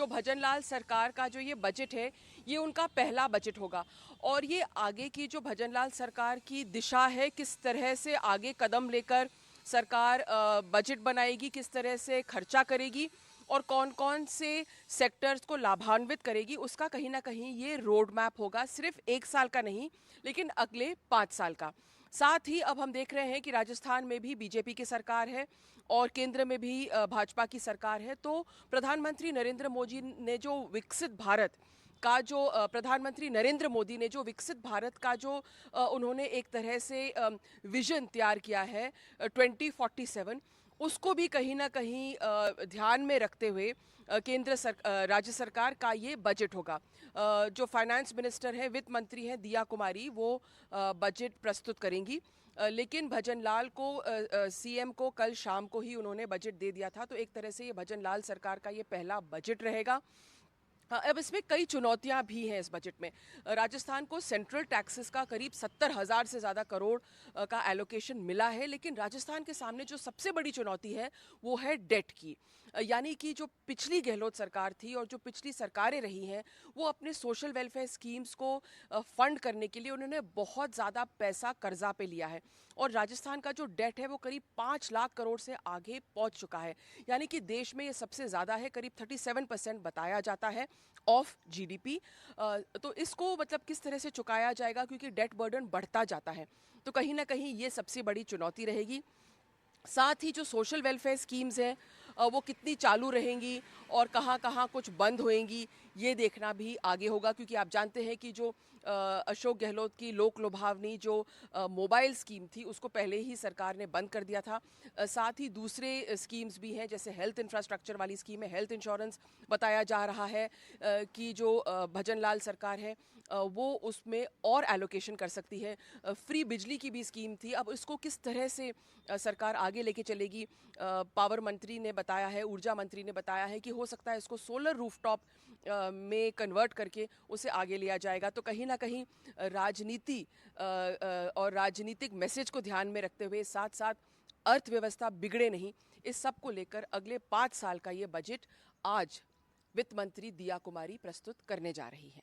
जो भजनलाल सरकार का जो ये बजट है, ये उनका पहला बजट होगा और ये आगे की जो भजनलाल सरकार की दिशा है, किस तरह से आगे कदम लेकर सरकार बजट बनाएगी, किस तरह से खर्चा करेगी और कौन कौन से सेक्टर्स को लाभान्वित करेगी, उसका कहीं ना कहीं ये रोड मैप होगा। सिर्फ एक साल का नहीं, लेकिन अगले 5 साल का। साथ ही अब हम देख रहे हैं कि राजस्थान में भी बीजेपी की सरकार है और केंद्र में भी भाजपा की सरकार है। तो प्रधानमंत्री नरेंद्र मोदी ने जो विकसित भारत का जो प्रधानमंत्री नरेंद्र मोदी ने जो विकसित भारत का जो उन्होंने एक तरह से विजन तैयार किया है 2047, उसको भी कहीं ना कहीं ध्यान में रखते हुए राज्य सरकार का ये बजट होगा। जो फाइनेंस मिनिस्टर है, वित्त मंत्री हैं दिया कुमारी, वो बजट प्रस्तुत करेंगी। लेकिन भजनलाल को सीएम को कल शाम को ही उन्होंने बजट दे दिया था, तो एक तरह से ये भजनलाल सरकार का ये पहला बजट रहेगा। हाँ, अब इसमें कई चुनौतियां भी हैं इस बजट में। राजस्थान को सेंट्रल टैक्सेस का करीब 70,000 से ज़्यादा करोड़ का एलोकेशन मिला है, लेकिन राजस्थान के सामने जो सबसे बड़ी चुनौती है वो है डेट की। यानी कि जो पिछली गहलोत सरकार थी और जो पिछली सरकारें रही हैं, वो अपने सोशल वेलफेयर स्कीम्स को फंड करने के लिए उन्होंने बहुत ज़्यादा पैसा कर्जा पे लिया है और राजस्थान का जो डेट है वो करीब 5 लाख करोड़ से आगे पहुंच चुका है। यानी कि देश में ये सबसे ज़्यादा है, करीब 37% बताया जाता है ऑफ जीडीपी। तो इसको मतलब किस तरह से चुकाया जाएगा, क्योंकि डेट बर्डन बढ़ता जाता है, तो कहीं ना कहीं ये सबसे बड़ी चुनौती रहेगी। साथ ही जो सोशल वेलफेयर स्कीम्स हैं वो कितनी चालू रहेंगी और कहाँ कहाँ कुछ बंद होएंगी, ये देखना भी आगे होगा। क्योंकि आप जानते हैं कि जो अशोक गहलोत की लोक लुभावनी जो मोबाइल स्कीम थी, उसको पहले ही सरकार ने बंद कर दिया था। साथ ही दूसरे स्कीम्स भी हैं, जैसे हेल्थ इंफ्रास्ट्रक्चर वाली स्कीम है, हेल्थ इंश्योरेंस बताया जा रहा है कि जो भजनलाल सरकार है वो उसमें और एलोकेशन कर सकती है। फ्री बिजली की भी स्कीम थी, अब इसको किस तरह से सरकार आगे लेके चलेगी। पावर मंत्री ने बताया है, ऊर्जा मंत्री ने बताया है कि हो सकता है इसको सोलर रूफटॉप में कन्वर्ट करके उसे आगे लिया जाएगा। तो कहीं ना कहीं राजनीति और राजनीतिक मैसेज को ध्यान में रखते हुए, साथ साथ अर्थव्यवस्था बिगड़े नहीं, इस सब को लेकर अगले 5 साल का ये बजट आज वित्त मंत्री दिया कुमारी प्रस्तुत करने जा रही हैं।